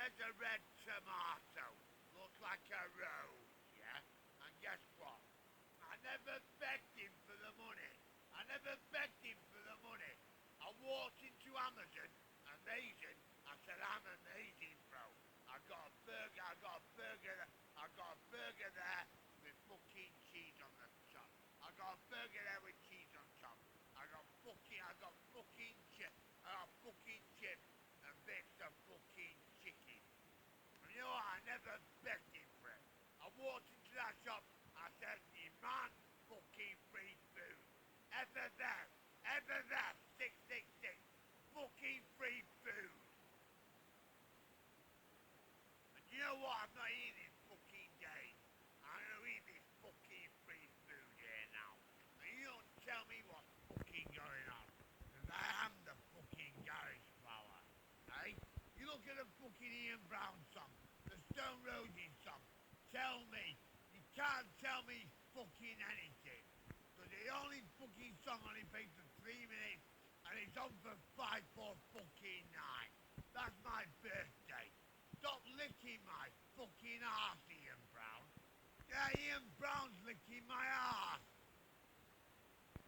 There's a red tomato. Looks like a rose, yeah? And guess what? I never begged him for the money. I never begged him for the money. I walked into Amazon, amazing. I said, I'm amazing, bro. I got a burger there with fucking cheese on the top. I got a burger there with cheese on top. I got fucking chips and bits of fucking chicken. And you know what? I never begged him for it. I walked into that shop. I said, demand fucking free food. FFF 666. Fucking free food. And you know what? I'm not eating this fucking days. I'm gonna eat this fucking free food here now. And you don't tell me what's fucking going on. Because I am the fucking garage flower. Hey? You look at the fucking Ian Brown song, the Stone Roses song. Tell me. You can't tell me fucking anything. Because the only fucking song only plays for 3 minutes and it's on for 5 fucking 9. That's my birthday. Stop licking my fucking arse, Ian Brown. Yeah, Ian Brown's licking my arse.